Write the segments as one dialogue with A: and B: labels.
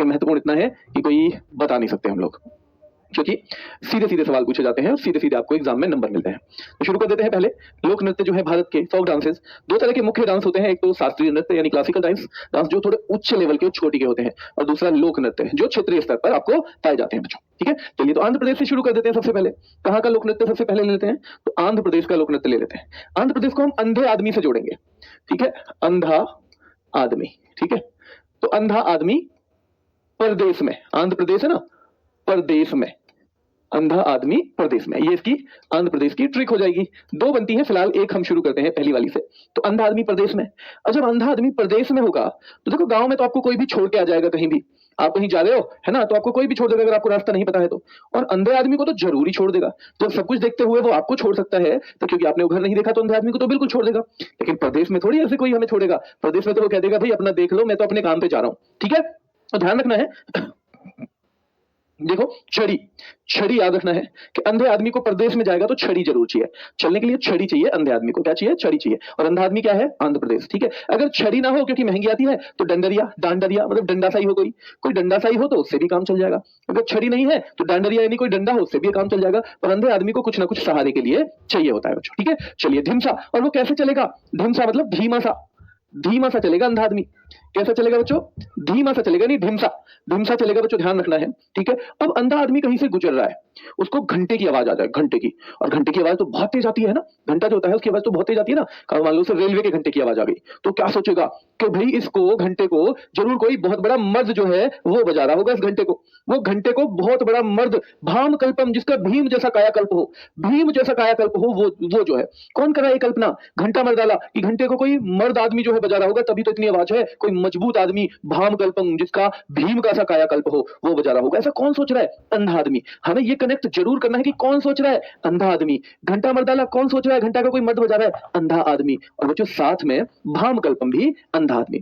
A: महत्वपूर्ण इतना है कि कोई बता नहीं सकते हम लोग, क्योंकि सीधे सीधे सवाल पूछे जाते हैं और सीधे सीधे आपको एग्जाम में नंबर मिलते हैं। तो शुरू कर देते हैं। पहले लोक नृत्य जो है भारत के फोक डांसेस, दो तरह के मुख्य डांस होते हैं। एक तो शास्त्रीय नृत्य यानी क्लासिकल डांस डांस जो थोड़े उच्च लेवल के छोटी के होते हैं, और दूसरा लोक नृत्य जो क्षेत्रीय स्तर पर आपको पाए जाते हैं बच्चों। ठीक है, चलिए तो आंध्र प्रदेश से शुरू कर देते हैं। सबसे पहले कहाँ का लोक नृत्य सबसे पहले ले लेते हैं, तो आंध्र प्रदेश का लोक नृत्य ले लेते हैं। आंध्र प्रदेश को हम अंधे आदमी से जोड़ेंगे। ठीक है, अंधा आदमी। ठीक है, तो अंधा आदमी प्रदेश में, आंध्र प्रदेश है ना, प्रदेश में, अंधा आदमी प्रदेश में, ये इसकी आंध्र प्रदेश की ट्रिक हो जाएगी। दो बनती है फिलहाल, एक हम शुरू करते हैं पहली वाली से। तो अंधा आदमी प्रदेश में, और जब अंधा आदमी प्रदेश में होगा तो देखो गांव में तो आपको कोई भी छोड़ के आ जाएगा, कहीं भी आप कहीं जा रहे हो है ना, तो आपको कोई भी छोड़ देगा अगर आपको रास्ता नहीं पता है तो। और अंधे आदमी को तो जरूरी छोड़ देगा, जब सब कुछ देखते हुए वो आपको छोड़ सकता है तो, क्योंकि आपने वो घर नहीं देखा तो अंधे आदमी को तो बिल्कुल छोड़ देगा। लेकिन प्रदेश में थोड़ी ऐसे कोई हमें छोड़ेगा, प्रदेश में तो वो कह देगा भाई अपना देख लो, मैं तो अपने काम पे जा रहा हूँ। ठीक है, तो ध्यान रखना है। देखो छड़ी, छड़ी याद रखना है कि अंधे आदमी को प्रदेश में जाएगा तो छड़ी जरूर चाहिए, चलने के लिए छड़ी चाहिए। अंधे आदमी को क्या चाहिए, छड़ी चाहिए। और अंधा आदमी क्या है, आंध्र प्रदेश। ठीक है, अगर छड़ी ना हो क्योंकि महंगी आती है तो डंडरिया, डांडरिया मतलब डंडा साई हो, कोई डंडा साई हो तो उससे भी काम चल जाएगा। अगर छड़ी नहीं है तो डांडरिया यानी कोई डंडा हो, उससे भी काम चल जाएगा। पर अंधे आदमी को कुछ ना कुछ सहारे के लिए चाहिए होता है बच्चों। ठीक है, चलिए ढिमसा, और वो कैसे चलेगा, ढिमसा मतलब धीमा सा, धीमा सा चलेगा अंधा आदमी। कैसा चलेगा बच्चों, धीमा सा चलेगा, नहीं ढिमसा, ढिमसा चलेगा बच्चों, ध्यान रखना है। ठीक है, अब अंधा आदमी कहीं से गुजर रहा है, उसको घंटे की आवाज आ जाए, घंटे की, और घंटे की आवाज तो बहुत तेज आती है ना, घंटा जो होता है उसकी आवाज तो बहुत तेज आती है ना। मान लो उसे रेलवे के घंटे की आवाज आ गई तो क्या सोचेगा कि भाई इसको घंटे को जरूर कोई बहुत बड़ा मर्द जो है वो बजा रहा होगा इस घंटे को, वो घंटे को बहुत बड़ा मर्द, भाम कल्पम, जिसका भीम जैसा कायाकल्प हो, भीम जैसा कायाकल्प हो, वो जो है कौन करा ये कल्पना, घंटा मर्दाला, कि घंटे को कोई मर्द आदमी जो है बजा रहा होगा, तभी तो इतनी आवाज है। कोई मजबूत आदमी, भाम कल्पम, जिसका भीम का सा कायाकल्प हो, वो बजा रहा होगा। ऐसा कौन सोच रहा है, अंधा आदमी। हमें ये कनेक्ट जरूर करना है कि कौन सोच रहा है, अंधा आदमी। घंटा मर्दाला कौन सोच रहा है, घंटा का कोई मर्द बजा रहा है, अंधा आदमी। और बच्चों साथ में भाम कल्पम भी अंधा आदमी।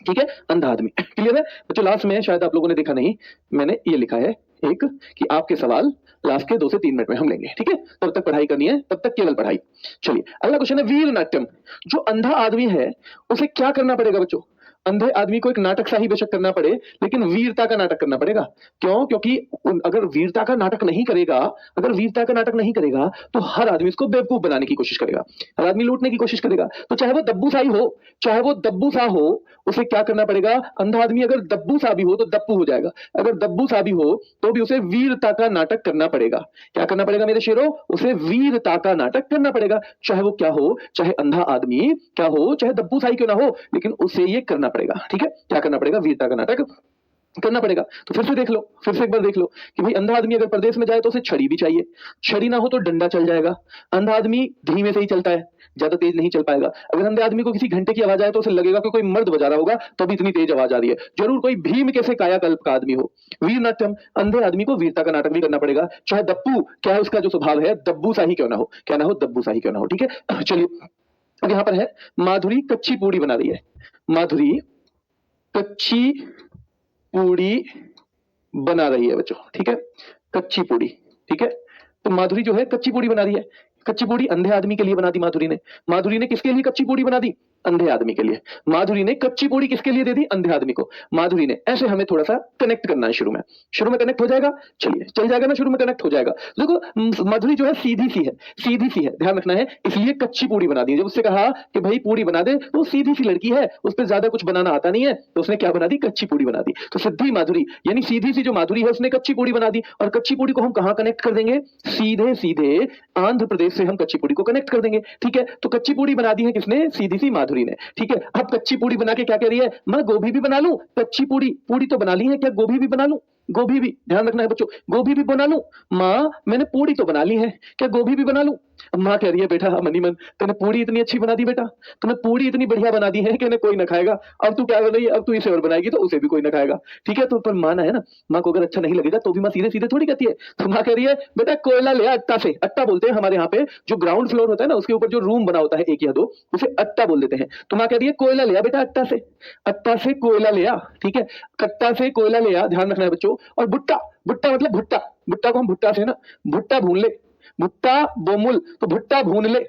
A: ठीक है, अंधा आदमी। क्लियर है बच्चों। लास्ट में शायद आप लोगों ने देखा नहीं, मैंने ये लिखा है एक कि आपके सवाल लास्ट के 2 से 3 मिनट में हम लेंगे। ठीक है, तब तक पढ़ाई करनी है, तब तक केवल पढ़ाई। चलिए अगला क्वेश्चन है वीर नाट्यम। जो अंधा आदमी है उसे क्या करना पड़ेगा बच्चों, अंधे आदमी को एक नाटक सा ही बेशक करना पड़े लेकिन वीरता का नाटक करना पड़ेगा। क्यों, क्योंकि अगर वीरता का नाटक नहीं करेगा, अगर वीरता का नाटक नहीं करेगा तो हर आदमी इसको बेवकूफ बनाने की कोशिश करेगा, हर आदमी लूटने की कोशिश करेगा। तो चाहे वो दब्बू साई हो, चाहे वो दब्बू सा हो, उसे क्या करना पड़ेगा, अंधा आदमी अगर दब्बू सा भी हो तो दप्पू हो जाएगा, अगर दब्बू सा भी हो तो भी उसे वीरता का नाटक करना पड़ेगा। क्या करना पड़ेगा मेरे शेरों, उसे वीरता का नाटक करना पड़ेगा। चाहे वो क्या हो, चाहे अंधा आदमी क्या हो, चाहे दब्बू साई क्यों ना हो, लेकिन उसे ये करना पड़ेगा। ठीक है, क्या करना पड़ेगा, वीरता का नाटक करना पड़ेगा। तो फिर से देख लो, फिर से एक बार देख लो कि भाई अंधा आदमी अगर प्रदेश में जाए तो उसे छड़ी भी चाहिए, छड़ी ना हो तो डंडा चल जाएगा। अंधा आदमी धीमे से ही चलता है, ज्यादा तेज नहीं चल पाएगा। अगर अंधे आदमी को किसी घंटे की आवाज आए तो उसे लगेगा कि कोई मर्द बजा रहा होगा, तभी इतनी तेज आवाज आ रही है, जरूर कोई भीम कैसे कायाकल्प का आदमी हो। वीर नाट्यम, अंधे आदमी को वीरता का नाटक भी करना पड़ेगा, चाहे दप्पू क्या है उसका जो स्वभाव है, दब्बू सा ही क्यों ना हो, क्या ना हो, दब्बू सा ही क्यों ना हो। ठीक है, चलिए अब यहां पर है माधुरी कच्ची पूड़ी बना रही है, माधुरी कच्ची पूड़ी बना रही है बच्चों। ठीक है, कच्ची पूड़ी। ठीक है, तो माधुरी जो है कच्ची पूड़ी बना रही है। कच्ची पूड़ी अंधे आदमी के लिए बना दी माधुरी ने। माधुरी ने किसके लिए कच्ची पूड़ी बना दी, अंधे आदमी के लिए। माधुरी ने कच्ची पूड़ी किसके लिए दे दी, अंधे आदमी को। माधुरी ने, ऐसे हमें थोड़ा सा कनेक्ट करना है शुरू में, शुरू में कनेक्ट हो जाएगा। चलिए चल जाएगा ना, शुरू में कनेक्ट हो जाएगा। देखो माधुरी जो है सीधी सी है, सीधी सी है, ध्यान रखना है, इसलिए कच्ची पूड़ी बना दी। जब उससे कहा कि भाई पूड़ी बना दे तो सीधी सी लड़की है, उस पर ज्यादा कुछ बनाना आता नहीं है, तो उसने क्या बना दी, कच्ची पूड़ी बना दी। तो सिद्धि माधुरी यानी सीधी सी जो माधुरी है उसने कच्ची पूड़ी बना दी। और कच्ची पूड़ी को हम कहां कनेक्ट कर देंगे, सीधे सीधे आंध्र प्रदेश से हम कच्ची पूड़ी को कनेक्ट कर देंगे। ठीक है, तो कच्ची पूड़ी बना दी है किसने, सीधी सी माधुरी ने। ठीक है, अब कच्ची पूड़ी बना के क्या कह रही है, मैं गोभी भी बना लूं, कच्ची पूड़ी, पूड़ी तो बना ली है, क्या गोभी भी बना लूं, गोभी भी, ध्यान रखना है बच्चों, गोभी भी बना लूं। माँ मैंने पूड़ी तो बना ली है, क्या गोभी भी बना लूं। माँ कह रही है बेटा मनी मन, तूने पूड़ी इतनी अच्छी बना दी बेटा, तूने पूड़ी इतनी बढ़िया बना दी है कि इन्हें कोई ना खाएगा। अब तू क्या बनाई, अब तू इसे और बनाएगी तो उसे भी कोई ना खाएगा। ठीक है, तो पर माँ है ना, माँ को अगर अच्छा नहीं लगेगा तो भी माँ सीधे सीधे थोड़ी कहती है। तो माँ कह रही है बेटा कोयला ले अट्टा से, अट्टा बोलते हैं हमारे यहाँ पे, जो ग्राउंड फ्लोर होता है ना उसके ऊपर जो रूम बना होता है एक या दो, उसे अट्टा बोल देते हैं। तो माँ कह रही है कोयला ले बेटा अट्टा से, अट्टा से कोयला ले। ठीक है, कट्टा से कोयला ले, ध्यान रखना है बच्चों। और भुट्टा, भुट्टा मतलब भुट्टा, भुट्टा को हम भुट्टा से ना, भुट्टा भून ले, भुट्टा बोमुल, तो भुट्टा भून ले,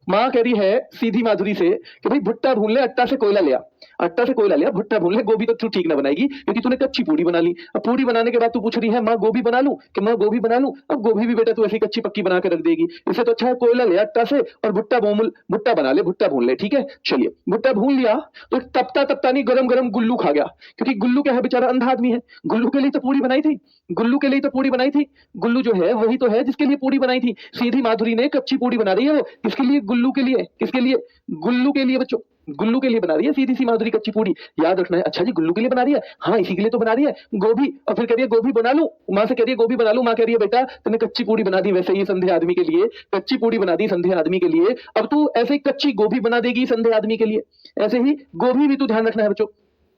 A: माँ कह रही है सीधी माधुरी से कि भाई भुट्टा भून ले, अट्टा से कोयला लिया, अट्टा से कोयला लिया, भुट्टा भून ले। गोभी तो तू ठीक ना बनाएगी क्योंकि तूने कच्ची पूड़ी बना ली। अब पूड़ी बनाने के बाद तू पूछ रही है माँ गोभी बना लूं कि माँ गोभी बना लूं। अब गोभी भी बेटा तू ऐसी कच्ची पक्की बना के रख देगी, इससे तो अच्छा है कोयला ले अट्टा से और भुट्टा बना ले, भुट्टा भून ले। ठीक है, चलिए भुट्टा भून लिया तो तपता तपता नहीं गरम गरम गुल्लू खा गया, क्योंकि गुल्लू क्या है बेचारा अंधा आदमी है। गुल्लू के लिए तो पूड़ी बनाई थी, गुल्लू के लिए तो पूड़ी बनाई थी। गुल्लू जो है वही तो है जिसके लिए पूड़ी बनाई थी। सीधी माधुरी ने कच्ची पूड़ी बना रही है वो, किसके लिए? गुल्लू के लिए। किसके लिए? गुल्लू के लिए बच्चों, गुल्लू के लिए बना रही है सीधी सी माधुरी कच्ची पूड़ी। याद रखना है। अच्छा जी गुल्लू के लिए बना रही है, हाँ इसी के लिए तो बना रही है गोभी। और फिर कह रही है गोभी बना लूं, माँ से कह रही है गोभी बना लूं। माँ कह रही है बेटा तूने कच्ची पूड़ी बना दी वैसे ही संधे आदमी के लिए, कच्ची पूड़ी बना दी संधे आदमी के लिए, अब तू ऐसे ही कच्ची गोभी बना देगी संधे आदमी के लिए। ऐसे ही गोभी भी तू ध्यान रखना है बच्चों,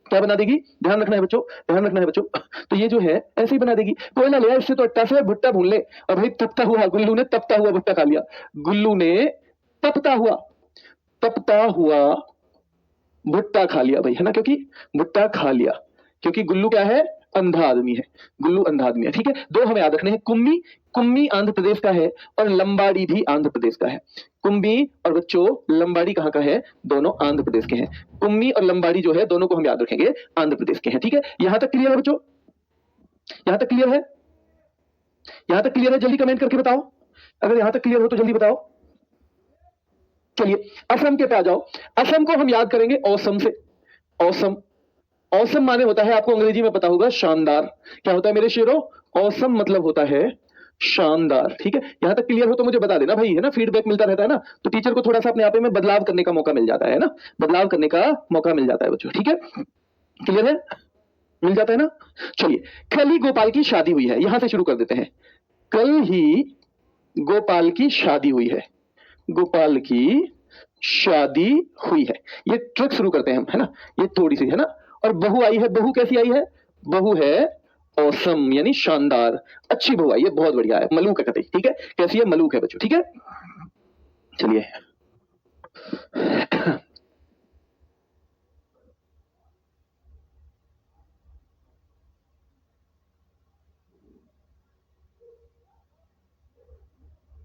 A: क्या बना देगी? ध्यान रखना है बच्चों, ध्यान रखना है बच्चों। तो ये जो है ऐसे ही बना देगी। कोयला लिया इससे तो अट्टा से भुट्टा भून ले। और भाई तपता हुआ गुल्लू ने तपता हुआ भुट्टा खा लिया। गुल्लू ने तपता हुआ भुट्टा खा लिया भाई, है ना, क्योंकि भुट्टा खा लिया क्योंकि गुल्लू क्या है? अंधा आदमी है। गुल्लू अंधा आदमी है। ठीक है, दो हमें याद रखने हैं। कुम्मी आंध्र प्रदेश का है और लंबाड़ी भी आंध्र प्रदेश का है। कुम्मी और बच्चों लंबाड़ी कहाँ का है? दोनों आंध्र प्रदेश के हैं। कुम्मी और लंबाड़ी जो है दोनों को हम याद रखेंगे आंध्र प्रदेश के हैं। ठीक है, यहां तक क्लियर है बच्चों? यहां तक क्लियर है? यहां तक क्लियर है? जल्दी कमेंट करके बताओ अगर यहां तक क्लियर हो तो, जल्दी बताओ। चलिए असम के पे आ जाओ। असम को हम याद करेंगे औसम से। औसम, औसम माने होता है, आपको अंग्रेजी में पता होगा, शानदार। क्या होता है मेरे शेरों? औसम मतलब होता है शानदार। ठीक है, यहां तक क्लियर हो तो मुझे बता देना भाई, है ना, फीडबैक मिलता रहता है ना, तो टीचर को थोड़ा सा अपने आप में बदलाव करने का मौका मिल जाता है ना, बदलाव करने का मौका मिल जाता है बच्चों। ठीक है, क्लियर है? मिल जाता है ना। चलिए, कल ही गोपाल की शादी हुई है, यहां से शुरू कर देते हैं। कल ही गोपाल की शादी हुई है, गोपाल की शादी हुई है। ये ट्रिक शुरू करते हैं हम, है ना, ये थोड़ी सी है ना। और बहू आई है, बहू कैसी आई है? बहू है औसम, यानी शानदार, अच्छी बहू आई है, बहुत बढ़िया है, मलूक है कतई। ठीक है, कैसी है? मलूक है बच्चों। ठीक है, चलिए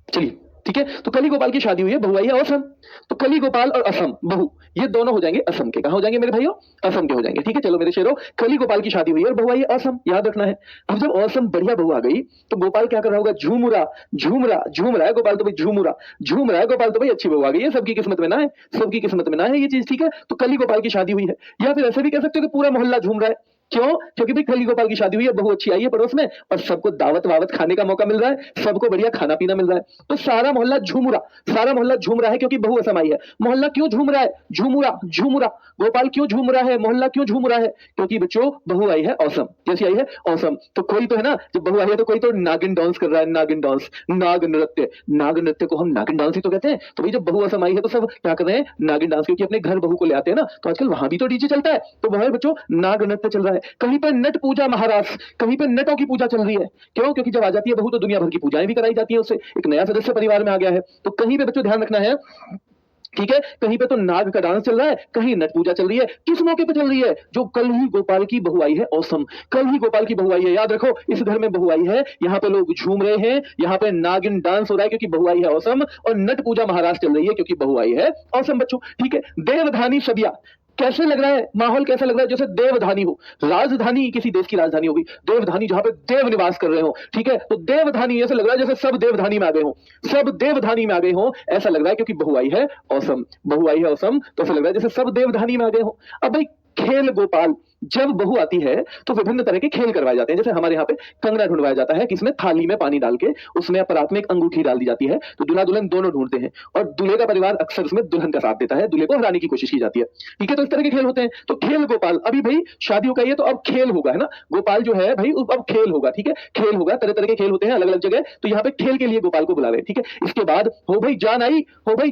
A: चलिए ठीक है, तो कली गोपाल की शादी हुई है, बहू आई है असम। तो कली गोपाल और असम बहू, ये दोनों हो जाएंगे असम के। कहां हो जाएंगे मेरे भाइयों? असम के हो जाएंगे। ठीक है, चलो मेरे शेरों, कली गोपाल की शादी हुई है और बहू आई है असम, याद रखना है। अब जब असम बढ़िया बहू आ गई तो गोपाल क्या कर रहा होगा? झूम रहा है गोपाल तो भाई, झूम रहा है गोपाल तो भाई, अच्छी बहू आ गई है, सबकी किस्मत में ना है, सबकी किस्मत में ना है ये चीज। ठीक है, तो कली गोपाल की शादी हुई है, या फिर ऐसे भी कह सकते हो कि पूरा मोहल्ला झूम रहा है। क्यों? क्योंकि भाई कली गोपाल की शादी हुई है, बहू अच्छी आई है पड़ोस में, और सबको दावत वावत खाने का मौका मिल रहा है, सबको बढ़िया खाना पीना मिल रहा है, तो सारा मोहल्ला झूम रहा है क्योंकि बहू असम आई है। मोहल्ला क्यों झूम रहा है? झूमुरा। गोपाल क्यों झूम रहा है? मोहल्ला क्यों झूम रहा है? क्योंकि बच्चों बहू आई है औसम। कैसी आई है? औसम। तो कोई तो है ना, जब बहू आई है तो कोई तो नागिन डांस कर रहा है, नागिन डांस, नाग नृत्य को हम नागिन डांस ही तो कहते हैं। तो भाई जब बहू असम आई है तो सब क्या कर रहे हैं? नागिन डांस, क्योंकि अपने घर बहू को ले आते हैं ना, तो आजकल वहां भी तो डीजे चलता है, तो वहां बच्चों नाग नृत्य चल रहा है। कहीं पर नट पूजा महाराज, कहीं पर नटों की पूजा चल रही है। क्यों? क्योंकि जब आ जाती है बहू तो दुनिया भर की पूजाएं भी कराई जाती है, उससे एक नया सदस्य परिवार में आ गया है। तो कहीं पे बच्चों ध्यान रखना है, ठीक है, कहीं पे तो नाग का डांस चल रहा है, कहीं नट पूजा चल रही है। किस मौके पे चल रही है? जो कल ही गोपाल की बहू आई है औसम, कल ही गोपाल की बहू आई है। याद रखो, इस घर में बहू आई है, यहाँ पे लोग झूम रहे हैं, यहाँ पे नागिन डांस हो रहा है क्योंकि बहू आई है औसम, और नट पूजा महाराज चल रही है क्योंकि बहू आई है औसम बच्चों। ठीक है, देवधानी सबिया, कैसे लग रहा है माहौल? कैसा लग रहा है? जैसे देवधानी हो, राजधानी, किसी देश की राजधानी होगी देवधानी, जहां पे देव निवास कर रहे हो। ठीक है, तो देवधानी ऐसे लग रहा है जैसे सब देवधानी में आ गए हो, सब देवधानी में आ गए हो, ऐसा लग रहा है क्योंकि बहू आई है औसम। बहू आई है औसम तो ऐसा लग रहा है जैसे सब देवधानी में आ गए हो। अब भाई खेल गोपाल, जब बहू आती है तो विभिन्न तरह के खेल करवाए जाते हैं। जैसे हमारे यहाँ पे कंगना ढूंढवाया जाता है, किसमें? थाली में पानी डाल के उसमें अपरात में एक अंगूठी डाल दी जाती है, तो दूल्हा दुल्हन दोनों ढूंढते हैं, और दूल्हे का परिवार अक्सर उसमें दुल्हन का साथ देता है, दूल्हे को हराने की कोशिश की जाती है। ठीक है, तो इस तरह के खेल होते हैं। तो खेल गोपाल, अभी भाई शादी हो गई है तो अब खेल होगा, है ना, गोपाल जो है भाई अब खेल होगा। ठीक है, खेल होगा, तरह तरह के खेल होते हैं अलग अलग जगह, तो यहाँ पे खेल के लिए गोपाल को बुला रहे हैं। ठीक है, इसके बाद हो भाई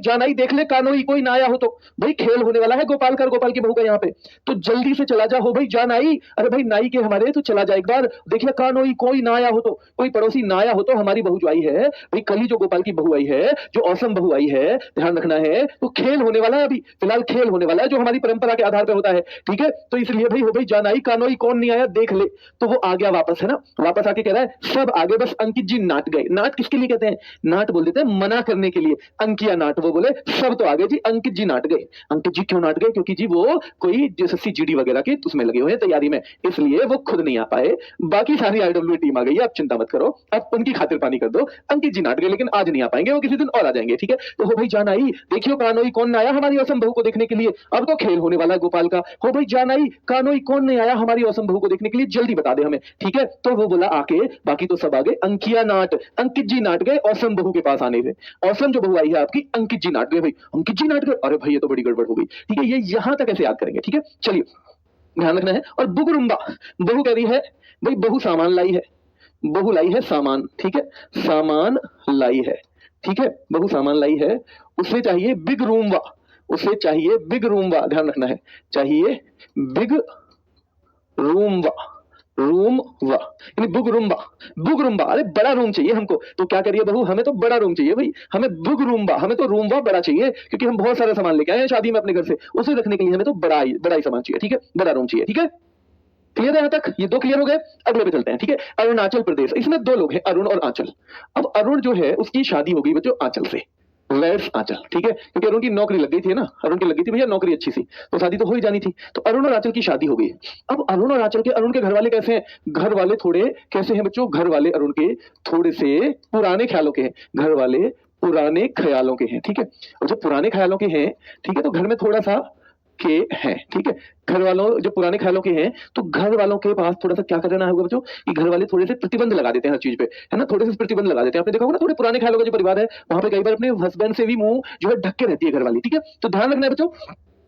A: जान आई, देख ले कानोई, कोई ना आया हो तो भाई खेल होने वाला है गोपाल की बहू का यहाँ पे, तो जल्दी से चला जा, हो भाई जा नाई, अरे भाई नाई के हमारे तो चला जाए एक बार, देखिए कानोई कोई ना आया हो तो, कोई पड़ोसी ना आया हो तो हमारी बहू जो आई है भाई, कल ही जो गोपाल की बहू आई है, जो औसम बहू आई है, ध्यान रखना है, तो खेल होने वाला है, अभी फिलहाल खेल होने वाला है जो हमारी परंपरा के आधार पर होता है, ठीक है। तो इसलिए भाई हो भाई जान आई, कानोई कौन नहीं आया देख ले। तो वो आ गया वापस, है ना, वापस आके कह रहा है सब आगे, बस अंकित जी नाट गए। नाट किसके लिए कहते हैं? नाट बोल देते हैं मना करने के लिए, अंकिया नाट। वो बोले सब तो आगे जी, अंकित जी नाट गए। अंकित जी क्यों नाट गए? क्योंकि जी वो कोई एसएससी जीडी वगैरह की उसमें लगे हुए हैं तैयारी में, इसलिए वो खुद नहीं आ पाए। बाकी सारी आईडब्ल्यू टीम आ गई है, आप चिंता मत करो, आप उनकी खातिर पानी कर दो। अंकित जी नाट गए लेकिन आज नहीं आ पाएंगे, वो किसी दिन और आ जाएंगे, ठीक है। तो हो भाई जान आई, देखियो कानोई कौन न आया हमारी असम बहू को देखने के लिए, अब तो खेल होने वाला है गोपाल का। हो भाई जान आई, कानोई कौन नहीं आया हमारी असम बहू को देखने के लिए, जल्दी बता दे हमें, ठीक है। तो वो बोला आके, बाकी तो सब आगे, अंकिया नाट, अंकित जी नाट गए औसम बहू के पास आने से। औसम जो बहू आई है आपकी, अंकित जी नाट गए। भाई अंकित जी नाट गए, अरे भाई ये तो बड़ी गड़बड़ हो गई, ठीक है। ये यहां तक ऐसे याद करेंगे, ठीक है। चलिए ध्यान रखना है। और बुगरुम्बा, बहू कह रही है भाई बहू सामान लाई है, बहू लाई है सामान, ठीक है, सामान लाई है, ठीक है, बहू सामान लाई है, उसे चाहिए बिग रूमवा, उसे चाहिए बिग रूमवा, ध्यान रखना है, चाहिए बिग रूमवा, रूम वा यानी बुग रूमबा, बुग रूमबा, अरे बड़ा रूम चाहिए हमको। तो क्या करिए बहू, हमें तो बड़ा रूम चाहिए भाई, हमें बुग रूमबा, हमें तो रूमवा बड़ा चाहिए, क्योंकि हम बहुत सारा सामान लेके आए हैं शादी में अपने घर से, उसे रखने के लिए हमें तो बड़ा ही सामान चाहिए, ठीक है, बड़ा रूम चाहिए, ठीक है। क्लियर है यहां तक? ये दो क्लियर हो गए, अगले पे चलते हैं, ठीक है। अरुणाचल प्रदेश, इसमें दो लोग हैं, अरुण और आंचल। अब अरुण जो है उसकी शादी हो गई बच्चों आंचल से, लेट्स आंचल, ठीक है, क्योंकि अरुण की नौकरी लग गई थी ना, अरुण की लग गई थी भैया नौकरी अच्छी सी, तो शादी तो हो ही जानी थी। तो अरुण और आंचल की शादी हो गई। अब अरुण और आंचल के, अरुण के घर वाले कैसे हैं? घर वाले थोड़े कैसे हैं बच्चों? घर वाले अरुण के थोड़े से पुराने ख्यालों के हैं, घर वाले पुराने ख्यालों के हैं, ठीक है। और जब पुराने ख्यालों के हैं, ठीक है, तो घर में थोड़ा सा के हैं, ठीक है। घर वालों जो पुराने ख्यालों के हैं, तो घर वालों के पास थोड़ा सा क्या करना होगा बच्चों, कि घर वाले थोड़े से प्रतिबंध लगा देते हैं हर चीज पे, है ना, थोड़े से प्रतिबंध लगा देते हैं। आपने देखा होगा ना, थोड़े पुराने ख्यालों का जो परिवार है वहां पे कई बार अपने हस्बैंड से भी मुंह जो है ढक के रहती है घर वाली, ठीक है। तो ध्यान रखना है बच्चों,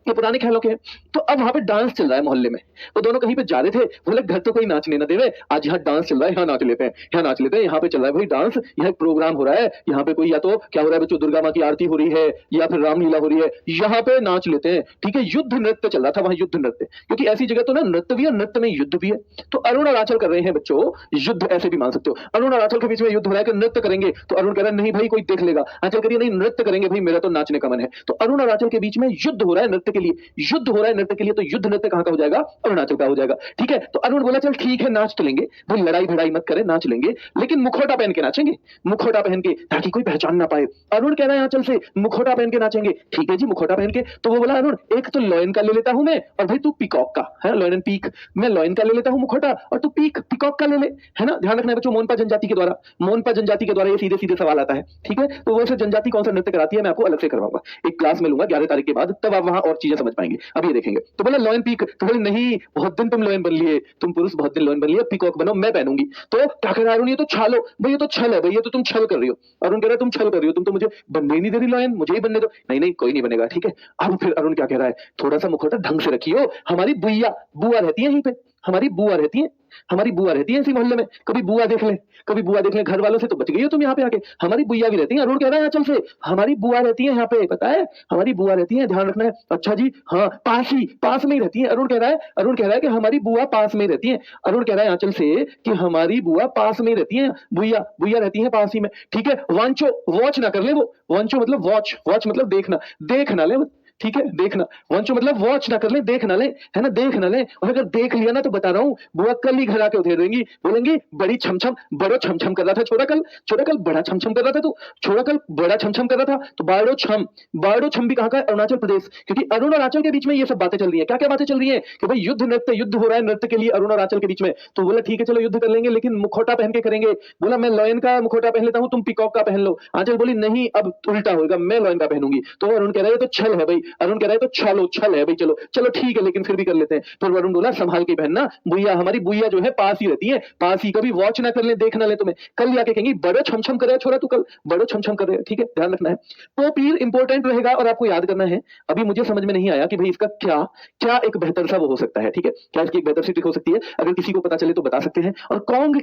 A: ये पुराने ख्यालों के हैं। तो अब वहां पे डांस चल रहा है मोहल्ले में, वो दोनों कहीं पे जा रहे थे, बोले घर तो कोई नाचने ना देवे, आज यहाँ डांस चल रहा है, यहाँ नाच लेते हैं, यहाँ नाच लेते हैं, यहाँ पे चल रहा है भाई डांस, यहाँ एक प्रोग्राम हो रहा है, यहाँ पे कोई या तो क्या हो रहा है बच्चों, दुर्गा माँ की आरती हो रही है या फिर रामलीला हो रही है, यहाँ पे नाच लेते हैं, ठीक है। युद्ध नृत्य चल रहा था वहां, युद्ध नृत्य, क्योंकि ऐसी जगह तो ना नृत्य भी है, नृत्य में युद्ध भी है। तो अरुण और आंचल कर रहे हैं बच्चों युद्ध, ऐसे भी मान सकते हो। अरुण और आंचल के बीच में युद्ध हो रहा है कि नृत्य करेंगे, तो अरुण कह रहा है नहीं भाई कोई देख लेगा, आंचल कह रही है नहीं नृत्य करेंगे भाई, मेरा तो नाचने का मन है। तो अरुण और आंचल के बीच में युद्ध हो रहा है नृत्य के लिए, युद्ध हो रहा है नृत्य के लिए, तो युद्ध नृत्य कहां का हो जाएगा? अरुणाचल का हो जाएगा, ठीक है। तो अरुण बोला चल ठीक है नाच तो लेंगे भाई, लड़ाई भिड़ाई मत करें, नाच लेंगे, लेकिन मुखौटा पहन के नाचेंगे, मुखौटा पहन के, ताकि कोई पहचान ना पाए। अरुण कह रहा है आंचल से मुखौटा पहन के नाचेंगे, ठीक है जी मुखौटा पहन के। तो वो बोला अरुण एक तो लॉयन का ले लेता हूं मैं, और भाई तू पीकॉक का, है लॉयन एंड पीक, मैं लॉयन का ले लेता हूं मुखौटा, और तू पीकॉक का ले ले, है ना। ध्यान रखना है बच्चों, मोनपा जनजाति के द्वारा, मोनपा जनजाति के द्वारा ये सीधे सीधे सवाल आता है, ठीक है। तो वैसे जनजाति कौन सा नृत्य कराती है मैं आपको अलग से करवाऊंगा, एक क्लास में लूंगा 11 तारीख के बाद, तब आप वहां और चीजें समझ पाएंगे, अब ये देखेंगे। तो बोला लॉयन पीक, तो बोले नहीं बहुत दिन तुम लॉयन बन लिए, तुम पुरुष बहुत दिन लॉयन बन लिए, पीकॉक बनो मैं पहनूंगी। तो क्या कह रहा है अरुण, ये तो छालो भाई, ये तो छल है भाई, ये तो तुम छल कर रही हो। अरुण कह रहा है तुम छल कर रही हो, तुम तो मुझे बनने ही नहीं दे रही लॉयन, मुझे ही बनने दो। नहीं नहीं कोई नहीं बनेगा, ठीक है। अब फिर अरुण क्या कह रहा है, थोड़ा सा मुखौटा ढंग से रखियो, हमारी बुआ बुआ रहती है यहीं पे, हमारी बुआ रहती है, हमारी बुआ रहती है इसी मोहल्ले में, कभी बुआ देख ले, कभी बुआ देख ले, घर वालों से तो बच गई हो तुम यहाँ पे आके, हमारी बुआ भी रहती है। अरुण कह रहा है आंचल से हमारी बुआ रहती है यहाँ पे, पता है हमारी बुआ रहती है, ध्यान रखना है। अच्छा जी हाँ, पास में ही रहती है। अरुण कह रहा है कि हमारी बुआ पास में ही रहती है। अरुण कह रहा है आंचल से कि हमारी बुआ पास में ही रहती है, बुआ बुआ रहती है पास ही में, ठीक है। वांचो वॉच ना कर ले, वो वांचो मतलब वॉच, वॉच मतलब देखना, देख ना ले, ठीक है, देखना। वंचो मतलब वॉच ना कर ले, देख ना ले, है ना, देख ना ले। और अगर देख लिया ना तो बता रहा हूँ बुआ कल ही घर आके उधेड़ देंगी, बोलेंगी बड़ी छमछम, बड़ो छमछम कर रहा था छोरा कल, छोरा कल बड़ा छमछम कर रहा था तू, छोरा कल बड़ा छमछम कर रहा था। तो बाड़ो छम भी कहाँ का है? अरुणाचल प्रदेश, क्योंकि अरुण और आंचल के बीच में ये सब बातें चल रही है। क्या क्या बातें चल रही है कि भाई युद्ध नृत्य, युद्ध हो रहा है नृत्य के लिए अरुण और आंचल के बीच में। तो बोला ठीक है चलो युद्ध कर लेंगे, लेकिन मुखौटा पहन के करेंगे। बोला मैं लॉयन का मुखौटा पहन लेता हूँ, तुम पीकॉक का पहन लो। आंचल बोली नहीं अब उल्टा होगा, मैं लॉयन का पहनूंगी। तो अरुण कह रहा है तो छल है भाई, अरुण कह रहा है तो छल है भाई, चलो चलो ठीक है, लेकिन फिर भी कर लेते हैं। फिर वरुण बोला संभाल के पहनना, बुआ हमारी बुआ जो है पास ही रहती है, पास ही, कभी वॉच ना कर ले, देख ना ले तुम्हें, कल जाके कहेंगी बड़ो छमछम कर रहा है छोरा तू, कल बड़ो छमछम कर रहे, ठीक है, ध्यान रखना है। तो पीर इंपॉर्टेंट रहेगा और आपको याद करना है। अभी मुझे समझ में नहीं आया कि भाई इसका क्या क्या एक बेहतर सा वो हो सकता है, ठीक है, क्या इसकी एक बेहतर सी ट्रिक हो सकती है, अगर किसी को पता चले तो बता सकते हैं। और कौंग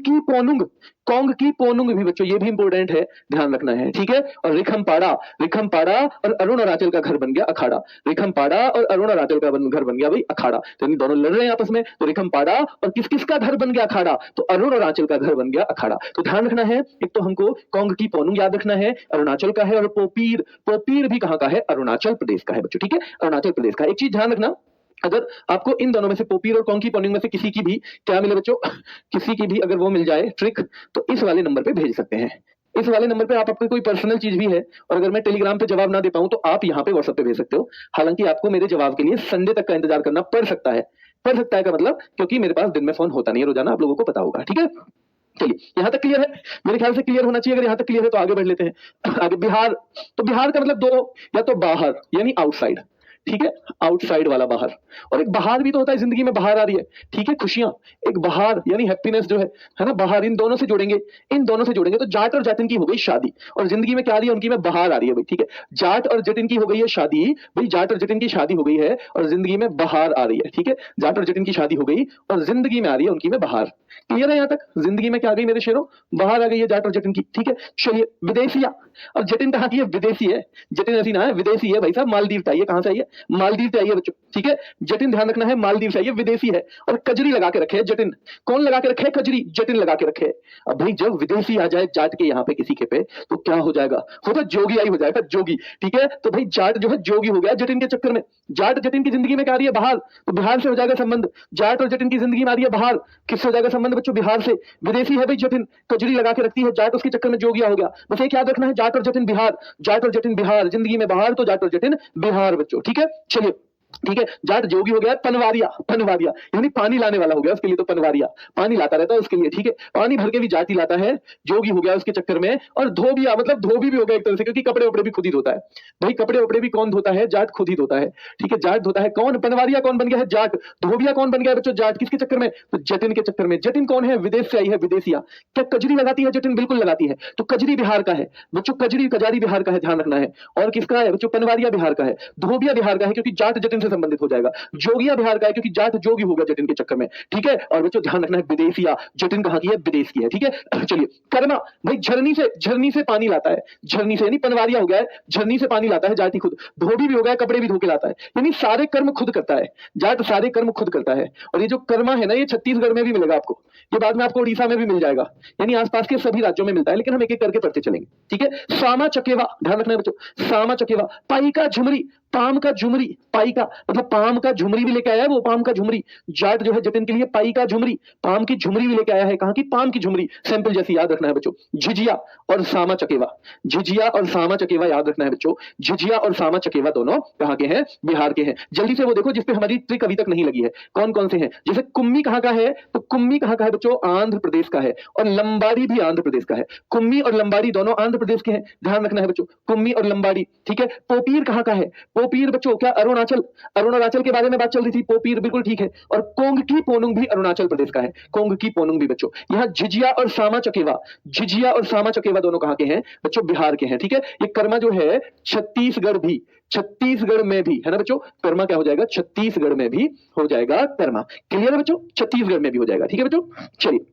A: की पोनुंग भी बच्चों ये भी इंपॉर्टेंट है, ध्यान रखना है, ठीक है। और रिखम पाड़ा और अरुण और आंचल का घर बन गया अखाड़ा। अखाड़ा, रेखमपाड़ा और अरुणाचल का घर बन गया भाई अखाड़ा। तो यानी दोनों लड़ रहे हैं आपस में, तो रेखमपाड़ा और किस किस का घर बन गया अखाड़ा, तो अरुणाचल का घर बन गया अखाड़ा। तो ध्यान रखना है, एक तो हमको कोंग की पोनुंग याद रखना है, अरुणाचल का है, और पोपीर, पोपीर भी कहां का है, अरुणाचल प्रदेश का है बच्चों, ठीक है, अरुणाचल प्रदेश का। एक चीज ध्यान रखना, अगर आपको इन दोनों में से पोपीर और कोंग की पोनुंग में से किसी की भी क्या मिले बच्चों, किसी की भी अगर वो मिल जाए ट्रिक, तो इस वाले नंबर पे भेज सकते हैं। इस वाले नंबर पे आप आपकी कोई पर्सनल चीज भी है और अगर मैं टेलीग्राम पे जवाब ना दे पाऊं तो आप यहाँ पे व्हाट्सएप पे भेज सकते हो। हालांकि आपको मेरे जवाब के लिए संडे तक का इंतजार करना पड़ सकता है। पड़ सकता है का मतलब क्योंकि मेरे पास दिन में फोन होता नहीं है रोजाना, आप लोगों को पता होगा, ठीक है। चलिए यहाँ तक क्लियर है, मेरे ख्याल से क्लियर होना चाहिए। अगर यहाँ तक क्लियर है तो आगे बढ़ लेते हैं। आगे बिहार, तो बिहार का मतलब दो, या तो बाहर यानी आउटसाइड, ठीक है, आउटसाइड वाला बाहर, और एक बाहर भी तो होता है, जिंदगी में बाहर आ रही है, ठीक है, खुशियां, एक बाहर यानी हैप्पीनेस जो है ना, बाहर, इन दोनों से जोड़ेंगे, इन दोनों से जोड़ेंगे तो जाट और जाटिन की हो गई शादी, और जिंदगी में क्या आ रही है उनकी में बाहर आ रही है भाई, ठीक है, जाट और जटिन की हो गई है शादी भाई, जाट और जटिन की शादी हो गई है और जिंदगी में बाहर आ रही है, ठीक है, जाट और जटिन की शादी हो गई और जिंदगी में आ रही है उनकी में बाहर। क्लियर है यहाँ तक, जिंदगी में क्या आ गई मेरे शेरों, बाहर आ गई है जाट और जटिन की, ठीक है। चलिए विदेशिया, और जटिन कहाँ की है, विदेशी है, जटिन ऐसी ना है, विदेशी है भाई साहब, मालदीव चाहिए, कहां से आई है, मालदीव से आई है बच्चों, ठीक है, जटिन ध्यान रखना है, मालदीव से आई है, विदेशी है, और कजरी लगा के रखे है जटिन, कौन लगा के रखे है, कजरी, जटिन लगा के रखे है। अब भाई जब विदेशी आ जाए जाट के यहाँ पे किसी के पे तो क्या हो जाएगा, होगा जोगी आई हो जाएगा, जोगी, ठीक है। तो भाई जाट जो है जोगी हो गया जटिन के चक्कर में, जाट जटिन की जिंदगी में क्या आ रही है, बाहर, तो बिहार से हो जाएगा संबंध, जाट और जटिन की जिंदगी में आ रही है बाहर, किससे हो जाएगा संबंध बच्चों, बिहार से, विदेशी है भाई जटिन, कजरी लगा के रखती है जाट, उसके चक्कर में जोगिया हो गया। बस एक याद रखना है, जाट और जटिन बिहार, जाट और जटिन बिहार, जिंदगी में बाहर तो जाट और जटिन बिहार बच्चों, ठीक है। चलिए ठीक है, जाट जोगी हो गया, पनवारिया, पनवारिया यानी पानी लाने वाला हो गया, उसके लिए तो पनवारिया, पानी लाता रहता है उसके लिए, ठीक है, पानी भर के भी जाट ही लाता है, जोगी हो गया उसके चक्कर में, और धोबिया मतलब धोबी भी हो गया एक तरह से, क्योंकि कपड़े वपड़े भी खुद ही धोता है भाई, कपड़े वपड़े भी कौन धोता है, जाट खुद ही धोता है, ठीक है, जाट धोता है, कौन, पनवारिया कौन बन गया है, जाट, धोबिया कौन बन गया है बच्चों, जाट, किसके चक्कर में, तो जटिन के चक्कर में। जटिन कौन है, विदेश से आई है, विदेशिया। क्या कजरी लगाती है जटिन, बिल्कुल लगाती है, तो कजरी बिहार का है बच्चों, कजरी कजारी बिहार का है, ध्यान रखना है। और किसका है बच्चों, पनवारिया बिहार का है, धोबिया बिहार का है क्योंकि जाट जटिन से संबंधित हो जाएगा, जोगिया बिहार का है क्योंकि जाट जोगी हो गया जटिन के चक्कर में, ठीक है। और बच्चों ध्यान रखना है, विदेशिया, जटिन कहां की है, विदेश की है, ठीक है। चलिए कर्मा, भाई झरनी से पानी लाता है, झरनी से यानी पनवारिया हो गया है, झरनी से पानी लाता है जाट ही खुद, धोबी भी हो गया, कपड़े भी धो के लाता है, यानी सारे कर्म खुद करता है जाट, सारे कर्म खुद करता है। और ये जो कर्मा है ना, ये छत्तीसगढ़ में भी मिलेगा आपको, ये बाद में आपको उड़ीसा में भी मिल जाएगा, यानी आसपास के सभी राज्यों में मिलता है, लेकिन हम एक एक करके पढ़ते चलेंगे, ठीक है। सामा चकेवा, ध्यान रखना है बच्चों, सामा चकेवा, पाई का झुमरी, पाम का झुमरी, पाई का मतलब पाम का झुमरी भी लेके आया है वो, पाम का झुमरी, जाट जो है जटिन के लिए पाई का झुमरी, पाम की झुमरी भी लेके आया है, कहां की, पाम की झुमरी, सैंपल जैसी याद रखना है बच्चों। झिझिया और सामा चकेवा, झिझिया और सामा चकेवा याद रखना है बच्चों, झिझिया और सामा चकेवा दोनों कहां के हैं, बिहार के हैं। जल्दी से वो देखो जिसपे हमारी ट्रिक अभी तक नहीं लगी है, कौन कौन से हैं, जैसे कुम्मी कहां का है, तो कुम्मी कहां का है बच्चों, आंध्र प्रदेश का है, और लंबाड़ी भी आंध्र प्रदेश का है, कुम्मी और लंबाड़ी दोनों आंध्र प्रदेश के हैं, ध्यान रखना है बच्चों, कुम्मी और लंबाड़ी, ठीक है। पोपीर कहां का है, पोपीर बच्चों क्या, अरुणाचल, अरुणाचल के बारे में बात चल रही थी, पोपीर बिल्कुल ठीक है। और कोंग की पोनुंग भी अरुणाचल प्रदेश का है, कोंग की पोनुंग भी बच्चों। यहाँ झिझिया और सामा चकेवा, झिझिया और सामा चकेवा दोनों कहां के हैं बच्चों, बिहार के हैं, ठीक है। ये कर्मा जो है छत्तीसगढ़ भी, छत्तीसगढ़ में भी है ना बच्चों, कर्मा क्या हो जाएगा, छत्तीसगढ़ में भी हो जाएगा कर्मा। क्लियर है बच्चों, छत्तीसगढ़ में भी हो जाएगा, ठीक है बच्चों। चलिए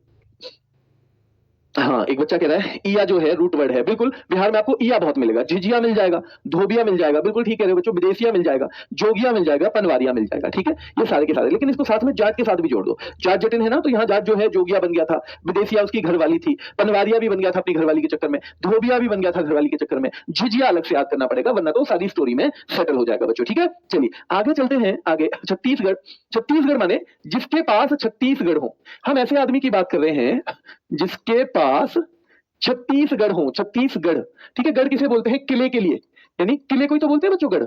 A: हाँ, एक बच्चा कह रहा है ईया जो है रूट वर्ड है, बिल्कुल बिहार में आपको ईया बहुत मिलेगा, झिझिया मिल जाएगा, धोबिया मिल जाएगा, बिल्कुल ठीक कह रहे हो बच्चों, विदेशिया मिल जाएगा, जोगिया मिल जाएगा, पनवारिया मिल जाएगा, ठीक है। ये सारे के सारे, लेकिन इसको साथ में जाट के साथ भी जोड़ दो, जाट जटिन है ना, तो यहाँ जाट जो है जोगिया बन गया था, विदेशिया उसकी घरवाली थी, पनवारिया भी बन गया था अपनी घरवाली के चक्कर में, धोबिया भी बन गया था घरवाली के चक्कर में, झिझिया अलग से याद करना पड़ेगा वरना तो सारी स्टोरी में सेटल हो जाएगा बच्चों, ठीक है। चलिए आगे चलते हैं, आगे छत्तीसगढ़, छत्तीसगढ़ माने जिसके पास छत्तीसगढ़ हो, हम ऐसे आदमी की बात कर रहे हैं जिसके पास छत्तीसगढ़ हो, छत्तीसगढ़, ठीक है। गढ़ किसे बोलते हैं, किले के लिए, यानी किले कोई तो बोलते हैं बच्चों, गढ़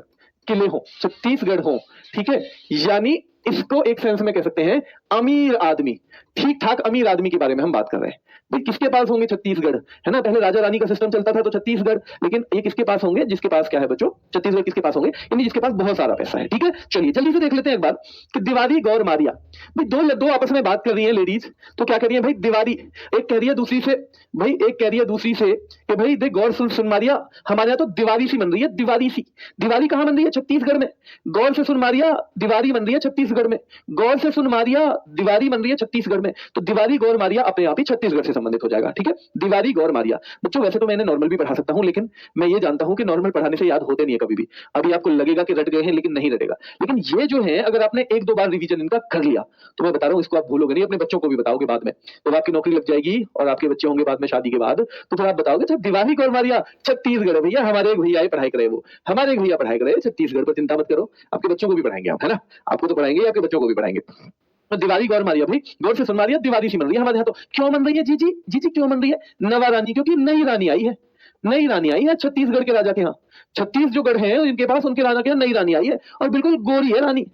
A: किले हो, छत्तीसगढ़ हो, ठीक है। यानी इसको एक सेंस में कह सकते हैं अमीर आदमी, ठीक ठाक अमीर आदमी के बारे में हम बात कर रहे हैं। भाई किसके पास होंगे छत्तीसगढ़, है ना, पहले राजा रानी का सिस्टम चलता था तो छत्तीसगढ़, लेकिन ये किसके पास होंगे, जिसके पास क्या है बच्चों, छत्तीसगढ़ किसके पास होंगे, यानी जिसके पास बहुत सारा पैसा है, ठीक है। चलिए जल्दी से देख लेते हैं एक बार कि दिवाली गौर मारिया, भाई दो आपस में बात कर रही है लेडीज, तो क्या कर रही है भाई, दिवाली, एक कह रही है दूसरी से, भाई एक कह रही है दूसरी से कि भाई देख गौर सुन मारिया, हमारे यहाँ तो दिवाली सी बन रही है, दिवाली सी, दिवाली कहाँ बन रही है, छत्तीसगढ़ में, गौर से सुन मारिया, दिवाली बन रही है छत्तीसगढ़ में, गौर से सुन मारिया, दीवारी बन रही है छत्तीसगढ़ में, तो दीवारी गौर मारिया अपने आप ही छत्तीसगढ़ से संबंधित हो जाएगा। ठीक है, दीवारी गौर मारिया। बच्चों वैसे तो मैंने नॉर्मल भी पढ़ा सकता हूं, लेकिन मैं ये जानता हूं कि नॉर्मल पढ़ाने से याद होते नहीं है कभी भी। अभी आपको लगेगा कि रट गए हैं, लेकिन नहीं रटेगा। लेकिन ये जो है, अगर आपने एक दो बार रिवीजन इनका कर लिया तो मैं बता रहा हूं इसको आप भूलोगे नहीं, अपने बच्चों को भी बताओगे बाद में। तो आपकी नौकरी लग जाएगी और आपके बच्चे होंगे बाद में शादी के बाद, तो फिर आप बताओगे जब दीवारी गौर मारिया छत्तीसगढ़ है भैया, हमारे एक भैया पढ़ाई करे, वो हमारे एक भैया पढ़ाई करे छत्तीसगढ़ पर, चिंता मत करो, आपके बच्चों को भी पढ़ाएंगे आप, है ना। आपको तो पढ़ाएंगे, आपके बच्चों को भी पढ़ाएंगे। तो दीवारी गौर मारिया भाई, गौर से सुन मारिया, दीवारी सी बन रही है हमारे यहाँ। तो क्यों बन रही है जी जी जी जी, क्यों बन रही है? नवा रानी, क्योंकि नई रानी आई है, नई रानी आई है छत्तीसगढ़ के राजा के यहाँ। छत्तीस जो गढ़ है इनके पास, उनके राजा के यहाँ नई रानी आई है, और बिल्कुल गोरी है रानी,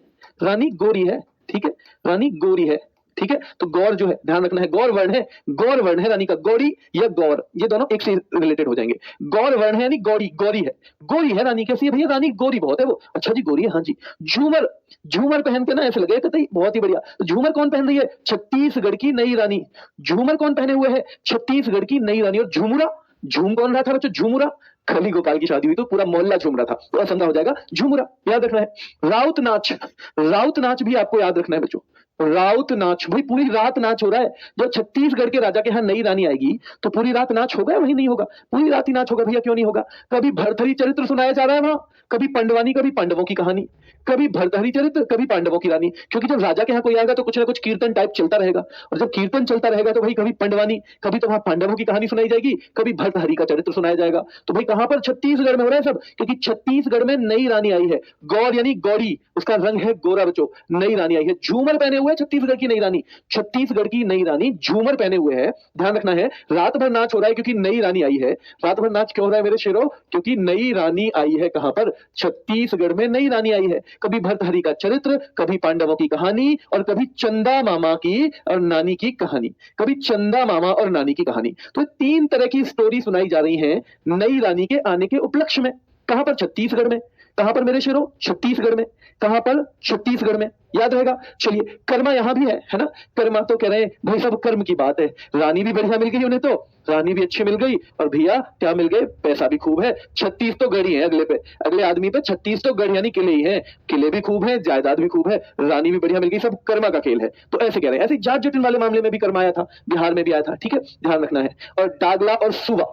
A: रानी गोरी है। ठीक है, रानी गोरी है। ठीक है, तो गौर जो है ध्यान रखना है, गौर वर्ण है, गौर वर्ण है रानी का। गौरी या गौर, ये दोनों एक से रिलेटेड हो जाएंगे। गौर वर्ण है यानी गौरी, गौरी है, गोरी है रानी। कैसी है भैया? रानी गोरी बहुत है वो। अच्छा जी, गोरी है, हाँ जी। झूमर, झूमर पहन के ना ऐसे लगे कतई बहुत ही बढ़िया। तो झूमर कौन पहन रही है? छत्तीसगढ़ की नई रानी। झूमर कौन पहने हुए है? छत्तीसगढ़ की नई रानी। और झूमुरा, झूम कौन रहा था बच्चों? झूमुरा। खली गोपाल की शादी हुई तो पूरा मोहल्ला झूम रहा था, तो समझा हो जाएगा झूमुरा, याद रखना है। राउत नाच, राउत नाच भी आपको याद रखना है बच्चों। राउत नाच भाई, पूरी रात नाच हो रहा है। जब छत्तीसगढ़ के राजा के यहाँ नई रानी आएगी तो पूरी रात नाच होगा, वही नहीं होगा? पूरी रात ही नाच होगा भैया, क्यों नहीं होगा? कभी भरथरी चरित्र सुनाया जा रहा है वहां, कभी पंडवानी, कभी पांडवों की कहानी, कभी भरथरी चरित्र, कभी पांडवों की रानी। क्योंकि जब राजा के यहाँ कोई आएगा तो कुछ ना कुछ कीर्तन टाइप चलता रहेगा, और जब कीर्तन चलता रहेगा तो भाई कभी पंडवानी, कभी तो वहां पांडवों की कहानी सुनाई जाएगी, कभी भरथरी का चरित्र सुनाया जाएगा। तो भाई कहां पर? छत्तीसगढ़ में हो रहा है सब, क्योंकि छत्तीसगढ़ में नई रानी आई है। गौर यानी गौरी, उसका रंग है गोरा बच्चों, नई रानी आई है। झूमर पहने हुए छत्तीसगढ़ की नई रानी, छत्तीसगढ़ की नई रानी झूमर पहने हुए है, ध्यान रखना है। रात भर नाच हो रहा है क्योंकि नई रानी आई है। रात भर नाच क्यों हो रहा है मेरे शेरों? क्योंकि नई रानी आई है। कहां पर? छत्तीसगढ़ में नई रानी आई है। कभी भरथरी का चरित्र, कभी पांडवों की कहानी, और कभी चंदा मामा की और नानी की कहानी, कभी चंदा मामा और नानी की कहानी। तो तीन तरह की स्टोरी सुनाई जा रही है नई रानी के आने के उपलक्ष्य में। कहां पर? छत्तीसगढ़ में। कहां पर मेरे शेरों? छत्तीसगढ़ में। कहां पर? छत्तीसगढ़ में, याद रहेगा। चलिए, कर्मा यहां भी है ना। कर्मा तो कह रहे हैं भाई सब कर्म की बात है, रानी भी बढ़िया मिल गई उन्हें, तो रानी भी अच्छी मिल गई, और भैया क्या मिल गए? पैसा भी खूब है। 36 तो गढ़ी है अगले पे, अगले आदमी पे 36 तो गढ़ यानी किले ही है, किले भी खूब है, जायदाद भी खूब है, रानी भी बढ़िया मिल गई, सब कर्मा का खेल है। तो ऐसे कह रहे हैं। ऐसे जाट जटिन वाले मामले में भी कर्मा आया था, बिहार में भी आया था। ठीक है, ध्यान रखना है। और डागला और सुवा,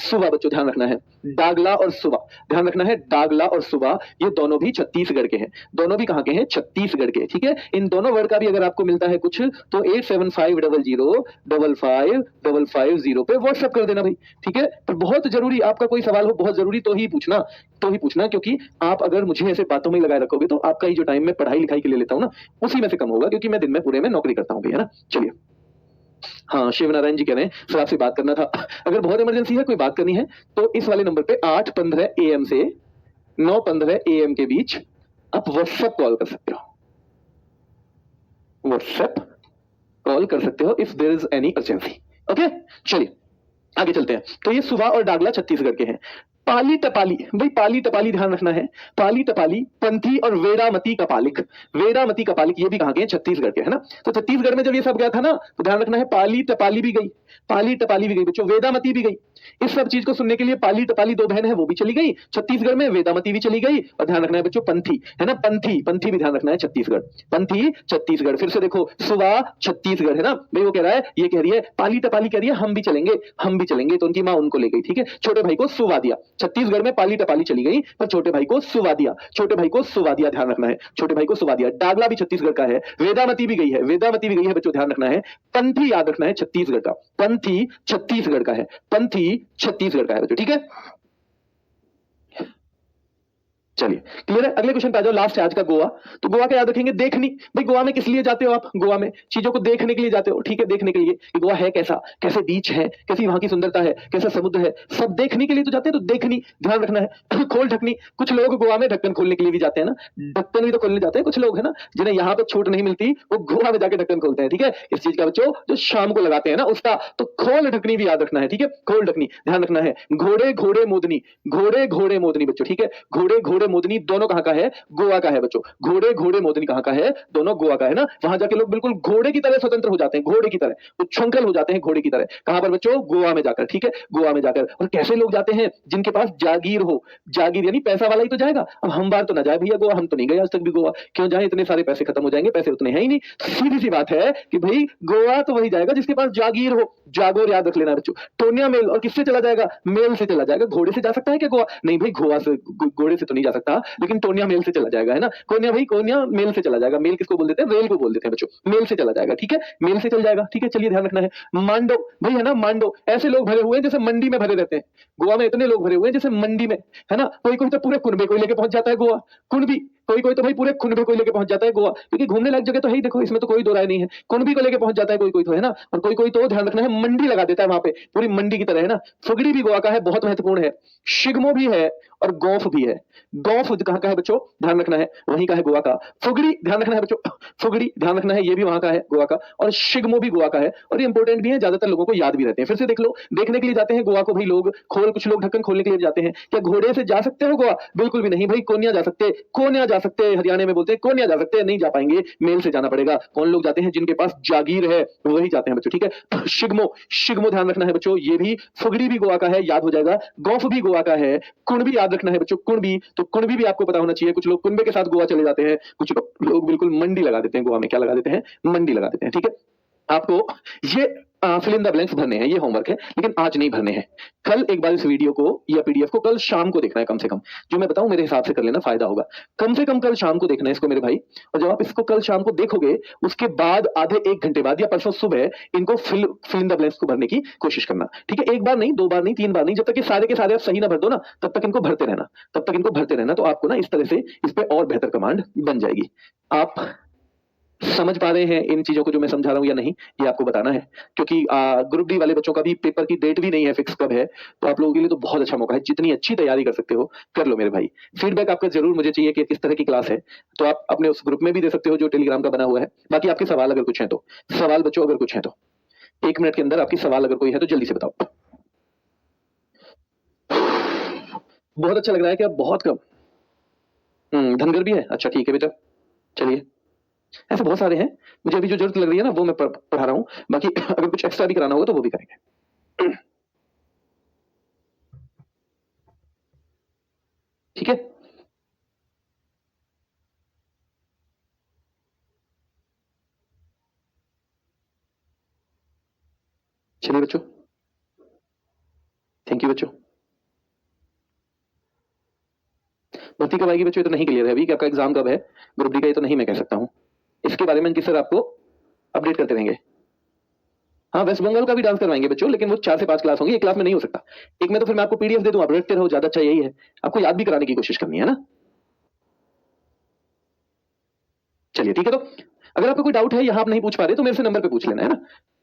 A: सुवा बच्चों ध्यान रखना है, डागला और सुवा ध्यान रखना है। डागला और सुवा ये दोनों भी छत्तीसगढ़ के हैं, दोनों भी कहां के हैं? छत्तीसगढ़ के। ठीक है, इन दोनों वर्ड का भी अगर आपको मिलता है कुछ तो 8750055550 पे व्हाट्सएप कर देना भाई। ठीक है, पर बहुत जरूरी, आपका कोई सवाल हो बहुत जरूरी तो ही पूछना, तो ही पूछना, क्योंकि आप अगर मुझे ऐसे बातों में लगाए रखोगे तो आपका ही जो टाइम मैं पढ़ाई लिखाई के लिए लेता हूँ ना, उसी में से कम होगा, क्योंकि मैं दिन में पूरे में नौकरी करता हूँ भैया ना। चलिए, हाँ शिव नारायण जी कह रहे हैं सर आपसे बात करना था। अगर बहुत इमरजेंसी है, कोई बात करनी है, तो इस वाले नंबर पे 8:15 AM से 9:15 AM के बीच आप व्हाट्सएप कॉल कर सकते हो, व्हाट्सएप कॉल कर सकते हो if there is any urgency. Okay, चलिए आगे चलते हैं। तो ये सुबह और डागला छत्तीसगढ़ के हैं। पाली टपाली भाई, पाली टपाली ध्यान रखना है। पाली टपाली, पंथी और वेरामती कपालिक, वेरामती कपालिक ये भी कहां के हैं? छत्तीसगढ़ के, है ना। तो छत्तीसगढ़ में जब ये सब गया था ना, तो ध्यान रखना है पाली टपाली भी गई, पाली टपाली भी गई बच्चों, वेदामती भी गई। इस सब चीज को सुनने के लिए पाली टपाली दो बहन है वो भी चली गई छत्तीसगढ़ में, वेदामती भी चली गई, और ध्यान रखना है बच्चों पंथी, है ना, पंथी, पंथी भी ध्यान रखना है छत्तीसगढ़, पंथी छत्तीसगढ़। फिर से देखो, सुवा छत्तीसगढ़, है ना भाई। वो कह रहा है, ये कह रही है पाली टपाली कह रही है हम भी चलेंगे, हम भी चलेंगे, तो उनकी मां उनको ले गई। ठीक है, छोटे भाई को सुवा दिया। छत्तीसगढ़ में पाली टपाली चली गई, पर छोटे भाई को सुवा दिया, छोटे भाई को सुवा दिया, ध्यान रखना है, छोटे भाई को सुवा दिया। डागला भी छत्तीसगढ़ का है, वेदामती भी गई है, वेदामती भी गई है बच्चों, ध्यान रखना है। पंथी याद रखना है छत्तीसगढ़ का, पंथी छत्तीसगढ़ का है, पंथी छत्तीसगढ़ का है बच्चों। ठीक है, चलिए क्लियर है। अगले क्वेश्चन पे आ जाओ, लास्ट है आज का, गोवा। तो गोवा का याद रखेंगे, देखनी भाई, गोवा में किस लिए जाते हो आप? गोवा में चीजों को देखने के लिए जाते हो। ठीक है, देखने के लिए कि गोवा है कैसा, कैसे बीच है, कैसी वहां की सुंदरता है, कैसा समुद्र है, सब देखने के लिए तो जाते हैं। तो देखनी ध्यान रखना है। खोल ढकनी, कुछ लोग गोवा में ढक्कन खोलने के लिए भी जाते हैं ना, ढक्कन भी तो खोलने जाते हैं कुछ लोग, है ना, जिन्हें यहाँ पे छूट नहीं मिलती वो गोवा में जाके ढक्कन खोलते हैं। ठीक है, इस चीज का बच्चों जो शाम को लगाते हैं ना उसका, तो खोल ढकनी भी याद रखना है। ठीक है, खोल ढकनी ध्यान रखना है। घोड़े घोड़े मोदनी, घोड़े घोड़े मोदनी बच्चों। ठीक है, घोड़े घोड़े घोड़े मोदनी दोनों कहाँ का है? गोवा का है बच्चों। घोड़े घोड़े मोदनी कहाँ का है? दोनों गोवा का है ना। वहां जाके लोग बिल्कुल घोड़े की तरह स्वतंत्र हो जाते हैं, घोड़े की तरह उच्छृंखल हो जाते हैं, घोड़े की तरह। कहां पर बच्चों? गोवा में जाकर। ठीक है, गोवा में जाकर। और कैसे लोग जाते हैं? जिनके पास जागीर हो। जागीर यानी पैसा वाला ही तो जाएगा। अब हम बार तो ना जाए भैया गोवा, हम तो नहीं गए आज तक भी गोवा। क्यों जाए? इतने सारे पैसे खत्म हो जाएंगे, पैसे उतने हैं ही नहीं। सीधी सी बात है कि भाई गोवा तो वही जाएगा जिसके पास जागीर हो। जागोर याद रख लेना बच्चों। टोनिया मेल। और किससे चला जाएगा? मेल से चला जाएगा। घोड़े से जा सकता है क्या गोवा? नहीं भाई, गोवा से घोड़े से तो नहीं जा सकता, लेकिन टोनिया मेल से चला जाएगा, है ना। कोनिया भाई, कोनिया मेल से चला जाएगा। मेल किसको बोल देते हैं? रेल को बोल देते हैं बच्चों। मेल से चला जाएगा। ठीक है, मेल से चल जाएगा। ठीक है, चलिए ध्यान रखना है। मांडो भाई, है ना, मांडो। ऐसे लोग भरे हुए हैं जैसे मंडी में भरे रहते हैं। गोवा में इतने लोग भरे हुए हैं जैसे मंडी में, है ना। कोई कोई तो पूरे कुनबे को लेके पहुंच जाता है गोवा। कुनबी, कोई कोई तो भाई पूरे कुनबे को लेके पहुंच जाता है गोवा, क्योंकि घूमने लायक जगह तो है ही। देखो, इसमें तो कोई दो राय नहीं है। कुनबी को लेके पहुंच जाता है कोई कोई तो, है ना। और कोई कोई तो ध्यान रखना है मंडी लगा देता है वहां पे, पूरी मंडी की तरह, है ना। फुगड़ी भी गोवा का है, बहुत महत्वपूर्ण है। शिगमो भी है और गौफ भी है। गौफ कहाँ का है बच्चों? ध्यान रखना है, वहीं का है, गोवा का। फुगड़ी ध्यान रखना है बच्चों, फुगड़ी ध्यान रखना है, ये भी वहां का है, गोवा का। और शिगमो भी गोवा का है, और ये इंपॉर्टेंट भी है, ज्यादातर लोगों को याद भी रहते हैं। फिर से देख लो, देखने के लिए जाते हैं गोवा को भाई लोग, कुछ लोग ढक्कन खोलने के लिए जाते हैं। क्या घोड़े से जा सकते हो गोवा? बिल्कुल भी नहीं भाई। कोनिया जा सकते, कोनिया जा सकते, हरियाणा में बोलते हैं कोनिया जा सकते हैं, नहीं जा पाएंगे, मेल से जाना पड़ेगा। कौन लोग जाते हैं? जिनके पास जागीर है, वही जाते हैं बच्चों। ठीक है, शिगमो, शिगमो ध्यान रखना है बच्चों, ये भी। फुगड़ी भी गोवा का है, याद हो जाएगा। गौफ भी गोवा का है। कुणबी याद रखना है बच्चों, कुणबी, तो कुणबी भी आपको पता होना चाहिए। कुछ लोग कुनबे के साथ गोवा चले जाते हैं, कुछ लोग बिल्कुल मंडी लगा देते हैं गोवा में। क्या लगा देते हैं? मंडी लगा देते हैं। ठीक है, आपको ये फिल इन द ब्लैंक्स भरने हैं, ये होमवर्क है, लेकिन आज नहीं भरने हैं। कल एक बार इस वीडियो को या पीडीएफ को कल शाम को देखना है कम से कम। जो मैं बताऊं मेरे हिसाब से कर लेना, फायदा होगा। कम से कम कल शाम को देखना है इसको मेरे भाई। और जब आप इसको कल शाम को देखोगे, उसके बाद आधे एक घंटे बाद या परसों सुबह इनको फिल इन द ब्लैंक्स को भरने की कोशिश करना। ठीक है, एक बार नहीं, दो बार नहीं, तीन बार नहीं, जब तक ये सारे के सारे आप सही ना भर दो ना, तब तक इनको भरते रहना, तब तक इनको भरते रहना। तो आपको ना इस तरह से इस पे और बेहतर कमांड बन जाएगी। आप समझ पा रहे हैं इन चीजों को जो मैं समझा रहा हूं या नहीं, ये आपको बताना है। क्योंकि ग्रुप डी वाले बच्चों का भी पेपर की डेट भी नहीं है फिक्स कब है, तो आप लोगों के लिए तो बहुत अच्छा मौका है। जितनी अच्छी तैयारी कर सकते हो कर लो मेरे भाई। फीडबैक आपका जरूर मुझे चाहिए कि किस तरह की क्लास है, तो आप अपने उस ग्रुप में भी दे सकते हो जो टेलीग्राम का बना हुआ है। बाकी आपके सवाल अगर कुछ है तो, सवाल बच्चों अगर कुछ है तो 1 मिनट के अंदर आपकी सवाल अगर कोई है तो जल्दी से बताओ। बहुत अच्छा लग रहा है कि आप बहुत कम। धनगर भी है, अच्छा ठीक है बेटा, चलिए। ऐसे बहुत सारे हैं, मुझे अभी जो जरूरत लग रही है ना वो मैं पढ़ा रहा हूँ। बाकी अगर कुछ एक्स्ट्रा भी कराना होगा तो वो भी करेंगे। ठीक है, चलिए बच्चों, थैंक यू बच्चों। भर्ती कब आएगी बच्चों? ये तो नहीं क्लियर है अभी कि आपका एग्जाम कब है ग्रुप डी का, ये तो नहीं मैं कह सकता हूँ। इसके बारे में अंकित सर आपको अपडेट करते रहेंगे। हाँ, वेस्ट बंगाल का भी डांस करवाएंगे बच्चों, लेकिन वो 4 से 5 क्लास होंगी, एक क्लास में नहीं हो सकता। एक में तो फिर मैं आपको पीडीएफ दे दूं, आप रटते रहो, ज्यादा अच्छा यही है। आपको याद भी कराने की कोशिश करनी है ना। चलिए ठीक है, तो अगर आपको कोई डाउट है, यहाँ आप नहीं पूछ पा रहे तो मेरे से नंबर पे पूछ लेना, है ना।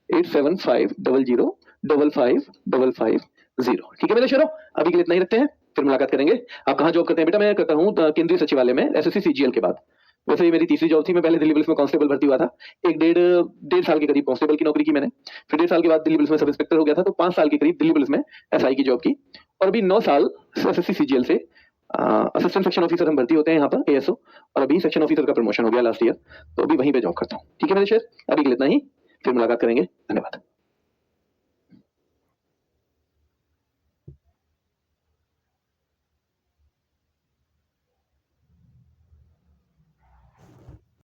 A: 8750055550। ठीक है मेरे शेरों, अभी के लिए इतना ही रखते हैं, फिर मुलाकात करेंगे। आप कहाँ जॉब करते हैं बेटा? मैं करता हूँ केंद्रीय सचिवालय में, एसएससी सीजीएल के बाद। वैसे ये मेरी तीसरी जॉब थी। मैं पहले दिल्ली पुलिस में कांस्टेबल भर्ती हुआ था, एक डेढ़ साल के करीब कांस्टेबल की नौकरी की मैंने। फिर 1.5 साल के बाद दिल्ली पुलिस में सब इंस्पेक्टर हो गया था, तो 5 साल के करीब दिल्ली पुलिस में एसआई की जॉब की। और अभी 9 साल एसएससी सीजीएल से असिस्टेंट सेक्शन ऑफिसर हम भर्ती होते हैं यहाँ पर, एएसओ। और अभी सेक्शन ऑफिसर का प्रमोशन हो गया लास्ट ईयर, तो अभी वहीं पे जॉब करता हूँ। ठीक है मेरे शेर, अभी के लिए इतना ही, फिर मुलाकात करेंगे। धन्यवाद।